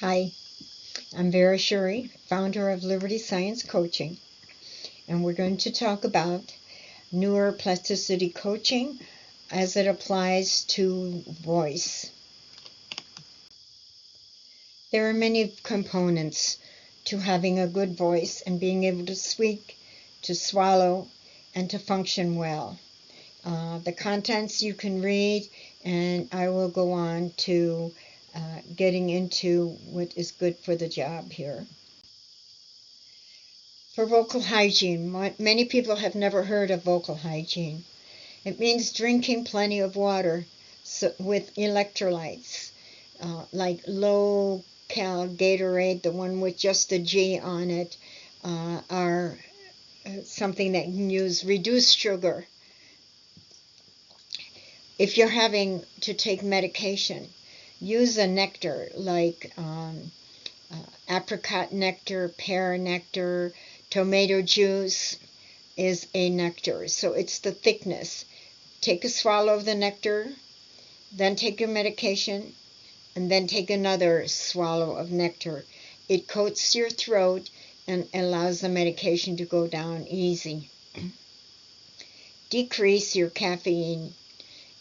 Hi, I'm Vera Shuri, founder of Liberty Science Coaching, and we're going to talk about neuroplasticity coaching as it applies to voice. There are many components to having a good voice and being able to speak, to swallow, and to function well. The contents you can read, and I will go on to getting into what is good for the job here. For vocal hygiene, many people have never heard of vocal hygiene. It means drinking plenty of water with electrolytes, like low-cal Gatorade, the one with just a G on it, are something that you can use reduced sugar. If you're having to take medication, use a nectar like apricot nectar, pear nectar, tomato juice is a nectar. So it's the thickness. Take a swallow of the nectar, then take your medication, and then take another swallow of nectar. It coats your throat and allows the medication to go down easy. Decrease your caffeine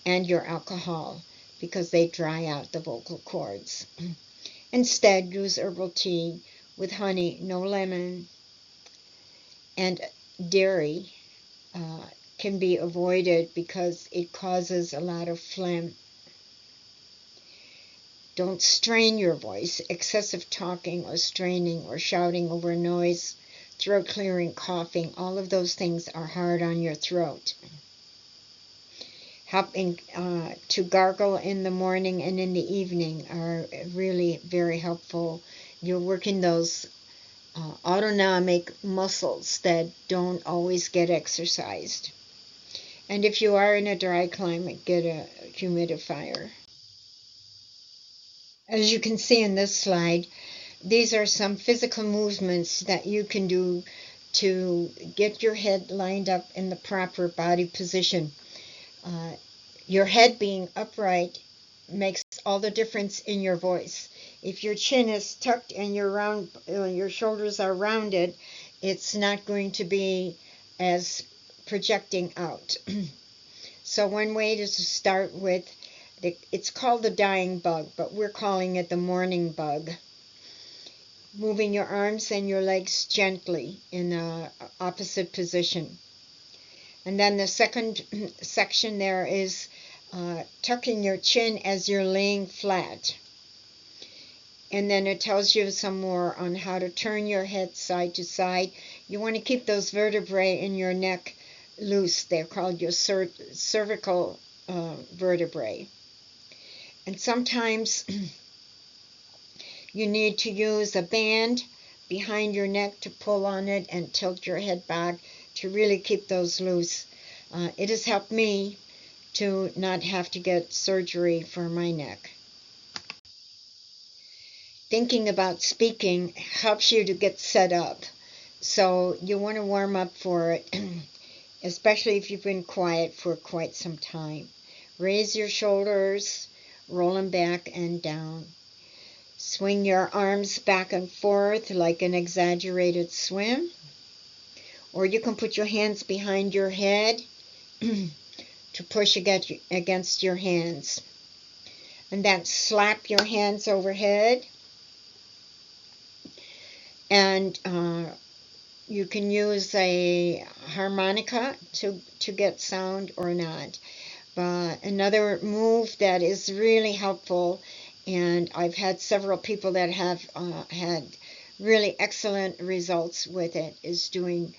and your alcohol because they dry out the vocal cords. Instead, use herbal tea with honey, no lemon, and dairy can be avoided because it causes a lot of phlegm. Don't strain your voice. Excessive talking or straining or shouting over noise, throat clearing, coughing, all of those things are hard on your throat. Helping to gargle in the morning and in the evening are really very helpful. You're working those autonomic muscles that don't always get exercised. And if you are in a dry climate, get a humidifier. As you can see in this slide, these are some physical movements that you can do to get your head lined up in the proper body position. Your head being upright makes all the difference in your voice. If your chin is tucked and your shoulders are rounded, it's not going to be as projecting out. So one way is to start with, it's called the dying bug, but we're calling it the morning bug. Moving your arms and your legs gently in the opposite position. And then the second section there is tucking your chin as you're laying flat. And then it tells you some more on how to turn your head side to side. You want to keep those vertebrae in your neck loose. They're called your cervical vertebrae. And sometimes you need to use a band behind your neck to pull on it and tilt your head back to really keep those loose. It has helped me to not have to get surgery for my neck. Thinking about speaking helps you to get set up. So you want to warm up for it, especially if you've been quiet for quite some time. Raise your shoulders, roll them back and down. Swing your arms back and forth like an exaggerated swim. Or you can put your hands behind your head to push against your hands. And then slap your hands overhead. And you can use a harmonica to get sound or not. But another move that is really helpful, and I've had several people that have had really excellent results with it, is doing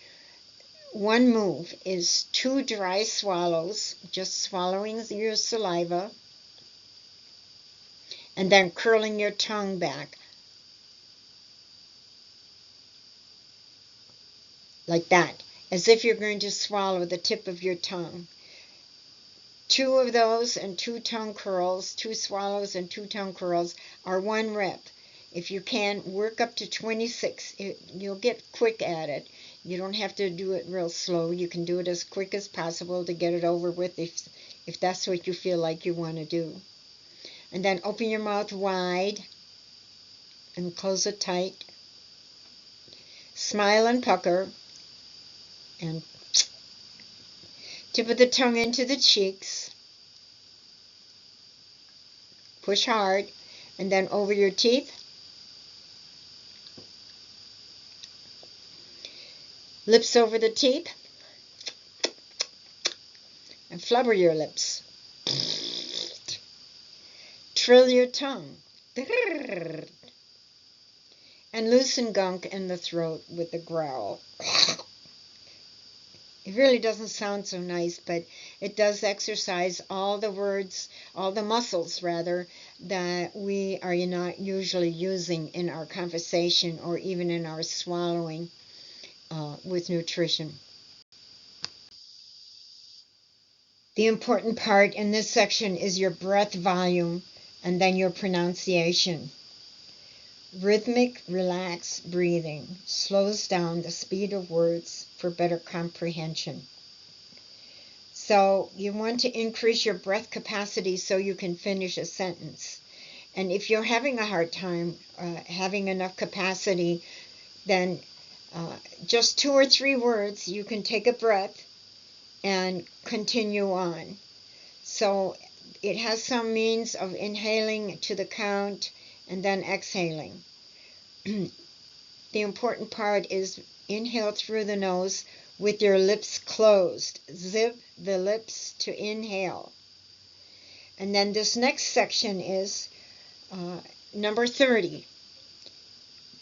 one move is 2 dry swallows, just swallowing your saliva, and then curling your tongue back. Like that, as if you're going to swallow the tip of your tongue. 2 of those and 2 tongue curls, 2 swallows and 2 tongue curls are 1 rep. If you can, work up to 26. You'll get quick at it. You don't have to do it real slow. You can do it as quick as possible to get it over with if that's what you feel like you want to do. And then open your mouth wide and close it tight. Smile and pucker, and tip of the tongue into the cheeks. Push hard, and then over your teeth. Lips over the teeth. And flubber your lips. Trill your tongue. And loosen gunk in the throat with a growl. It really doesn't sound so nice, but it does exercise all the words, all the muscles rather, that we are not usually using in our conversation or even in our swallowing with nutrition. The important part in this section is your breath volume and then your pronunciation. Rhythmic, relaxed breathing slows down the speed of words for better comprehension. So you want to increase your breath capacity so you can finish a sentence. And if you're having a hard time having enough capacity, then just 2 or 3 words, you can take a breath and continue on. So it has some means of inhaling to the count and then exhaling. The important part is inhale through the nose with your lips closed. Zip the lips to inhale. And then this next section is number 30.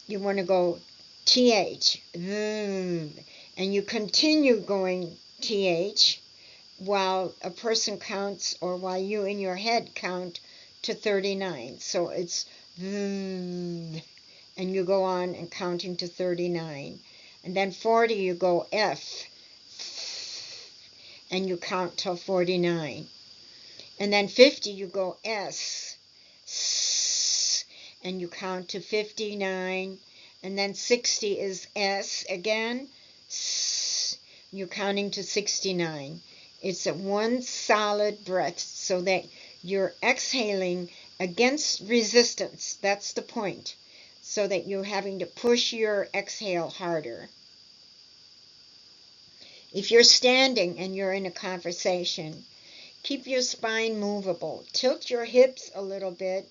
You want to go TH, and you continue going TH while a person counts, or while you in your head count to 39. So it's and you go on and counting to 39. And then 40 you go F, and you count till 49. And then 50 you go S, and you count to 59. And then 60 is S again, you're counting to 69. It's a one solid breath so that you're exhaling against resistance. That's the point. So that you're having to push your exhale harder. If you're standing and you're in a conversation, keep your spine movable. Tilt your hips a little bit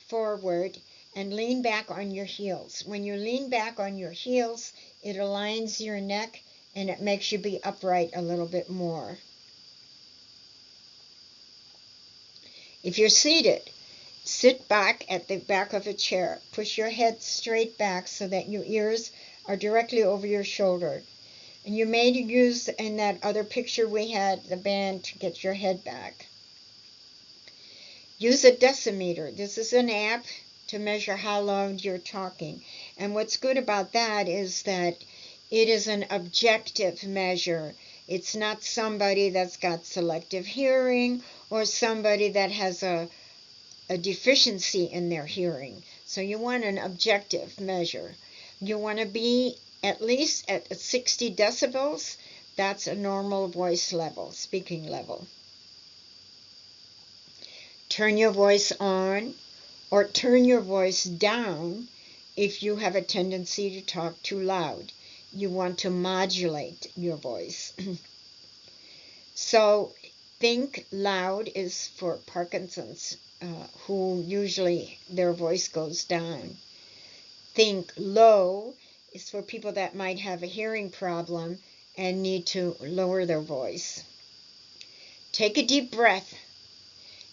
forward and lean back on your heels. When you lean back on your heels, it aligns your neck and it makes you be upright a little bit more. If you're seated, sit back at the back of a chair. Push your head straight back so that your ears are directly over your shoulder. And you may use, in that other picture we had, the band to get your head back. Use a decimeter. This is an app to measure how loud you're talking. And what's good about that is that it is an objective measure. It's not somebody that's got selective hearing or somebody that has a deficiency in their hearing. So you want an objective measure. You want to be at least at 60 decibels. That's a normal voice level, speaking level. Turn your voice on or turn your voice down if you have a tendency to talk too loud. You want to modulate your voice. So think loud is for Parkinson's, who usually their voice goes down. Think low is for people that might have a hearing problem and need to lower their voice. Take a deep breath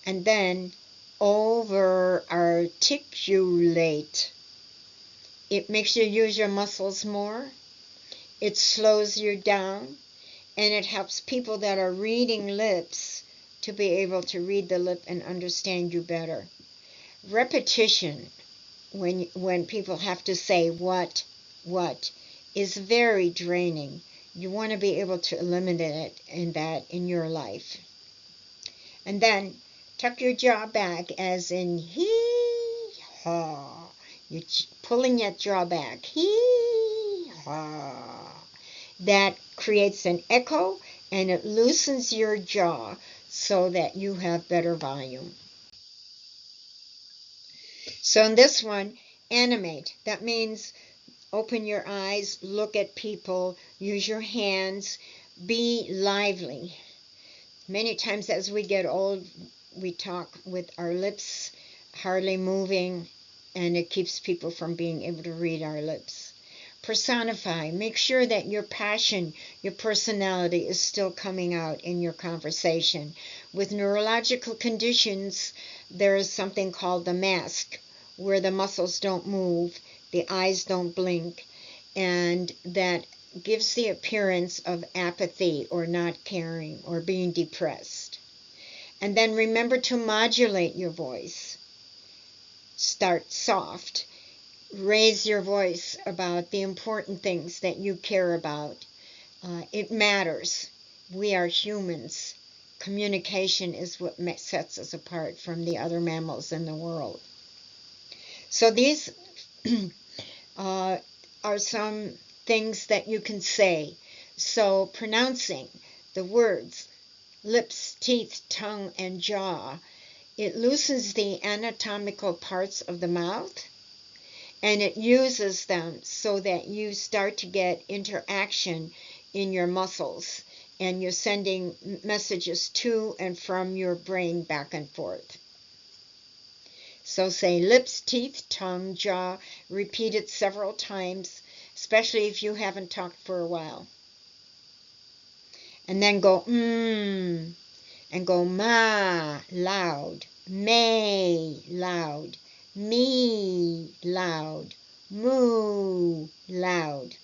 and then over-articulate. It makes you use your muscles more. It slows you down, and it helps people that are reading lips to be able to read the lip and understand you better. Repetition, when people have to say what, is very draining. You want to be able to eliminate that in your life. And then tuck your jaw back, as in hee-haw. You're pulling that jaw back. Hee-haw. That creates an echo, and it loosens your jaw so that you have better volume. So in this one, Animate. That means open your eyes, look at people, use your hands, be lively. Many times as we get old, we talk with our lips hardly moving, and it keeps people from being able to read our lips. Personify. Make sure that your passion, your personality is still coming out in your conversation. With neurological conditions, there is something called the mask, where the muscles don't move, the eyes don't blink, and that gives the appearance of apathy or not caring or being depressed. And then remember to modulate your voice. Start soft. Raise your voice about the important things that you care about. It matters. We are humans. Communication is what sets us apart from the other mammals in the world. So these are some things that you can say. So pronouncing the words, lips, teeth, tongue, and jaw, it loosens the anatomical parts of the mouth, and it uses them so that you start to get interaction in your muscles, and you're sending messages to and from your brain back and forth. So say lips, teeth, tongue, jaw. Repeat it several times, especially if you haven't talked for a while. And then go and go ma, loud, may, loud, me, loud, moo, loud.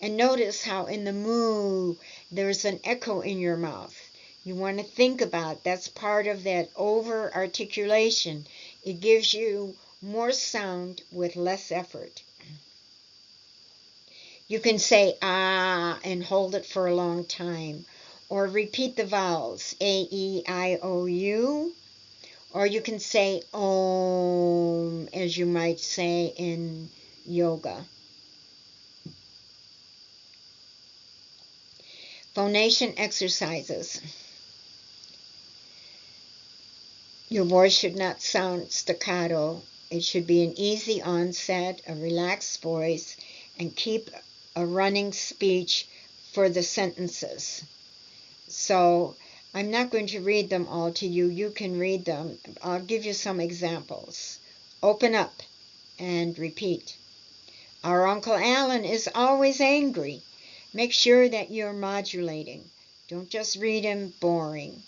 And notice how in the moo, there's an echo in your mouth. You want to think about that's part of that over-articulation. It gives you more sound with less effort. You can say ah and hold it for a long time, or repeat the vowels A, E, I, O, U, or you can say om, as you might say in yoga. Phonation exercises. Your voice should not sound staccato. It should be an easy onset, a relaxed voice, and keep a running speech for the sentences. So I'm not going to read them all to you. You can read them. I'll give you some examples. Open up and repeat. Our Uncle Alan is always angry. Make sure that you're modulating. Don't just read him boring.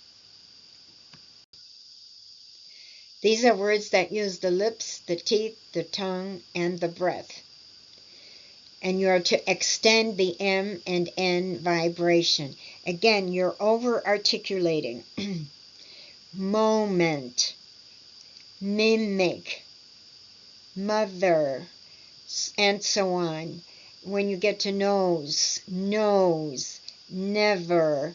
These are words that use the lips, the teeth, the tongue, and the breath. And you are to extend the M and N vibration. Again, you're over-articulating. Moment, mimic, mother, and so on. When you get to nose, nose, never,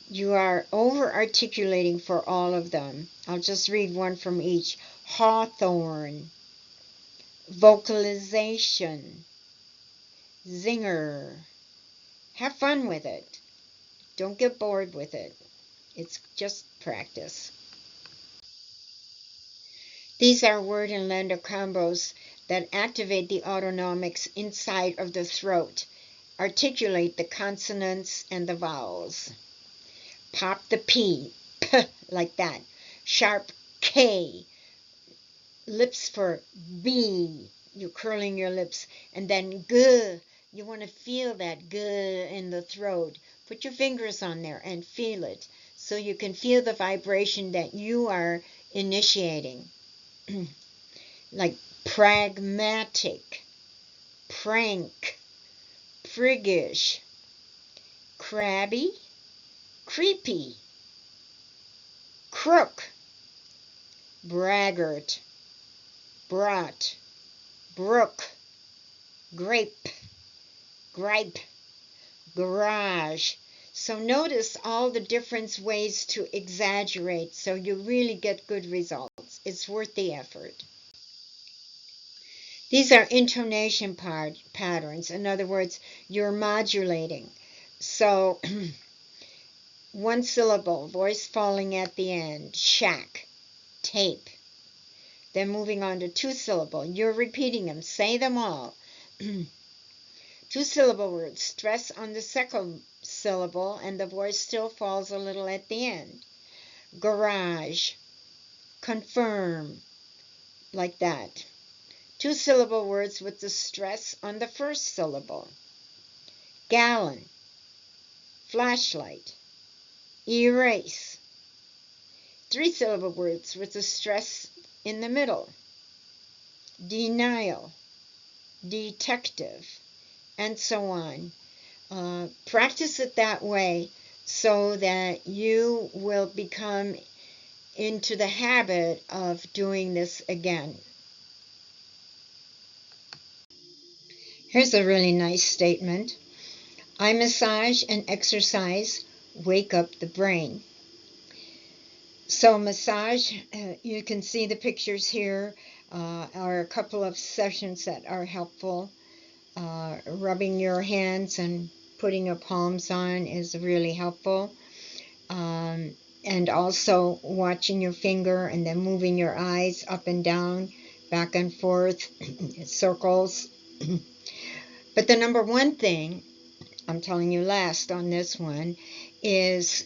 you are over-articulating for all of them. I'll just read one from each. Hawthorn, vocalization, zinger. Have fun with it. Don't get bored with it. It's just practice. These are word and letter combos that activate the autonomics inside of the throat, articulate the consonants and the vowels. Pop the P, P, like that. Sharp K, lips for B, you're curling your lips. And then G, you want to feel that G in the throat. Put your fingers on there and feel it so you can feel the vibration that you are initiating. Like pragmatic, prank, priggish, crabby, creepy, crook, braggart, brat, brook, grape, gripe, garage. So notice all the different ways to exaggerate so you really get good results. It's worth the effort. These are intonation patterns. In other words, you're modulating. So one syllable, voice falling at the end, shack, tape, Then moving on to 2-syllable. You're repeating them. Say them all. 2-syllable words. Stress on the second syllable, and the voice still falls a little at the end. Garage. Confirm. Like that. 2-syllable words with the stress on the first syllable. Gallon. Flashlight. Erase. 3-syllable words with the stress in the middle. Denial. Detective. And so on. Practice it that way so that you will become into the habit of doing this again. Here's a really nice statement. I massage and exercise wake up the brain. So massage, you can see the pictures here, are a couple of sessions that are helpful. Rubbing your hands and putting your palms on is really helpful. And also watching your finger and then moving your eyes up and down, back and forth, circles. But the number one thing, I'm telling you last on this one, is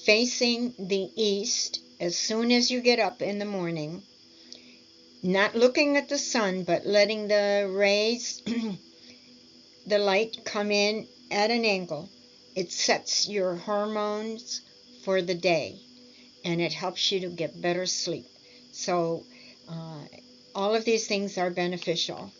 facing the east as soon as you get up in the morning, not looking at the sun, but letting the rays, the light come in at an angle. It sets your hormones for the day, and it helps you to get better sleep. So all of these things are beneficial.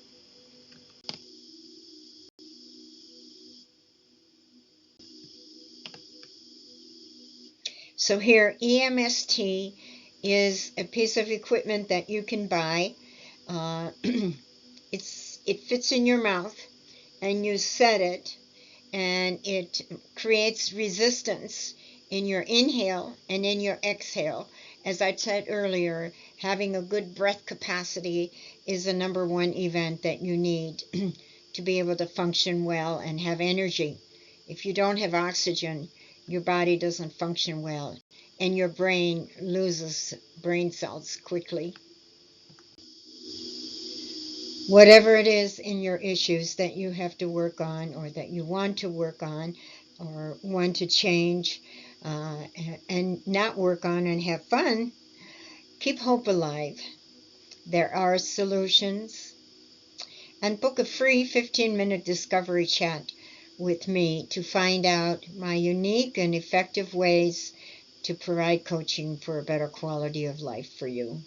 So here, EMST is a piece of equipment that you can buy. It fits in your mouth, and you set it, and it creates resistance in your inhale and in your exhale. As I said earlier, having a good breath capacity is the number one event that you need to be able to function well and have energy. If you don't have oxygen, your body doesn't function well, and your brain loses brain cells quickly. Whatever it is in your issues that you have to work on, or that you want to work on, or want to change and not work on and have fun, keep hope alive. There are solutions. And book a free 15-minute discovery chat with me to find out my unique and effective ways to provide coaching for a better quality of life for you.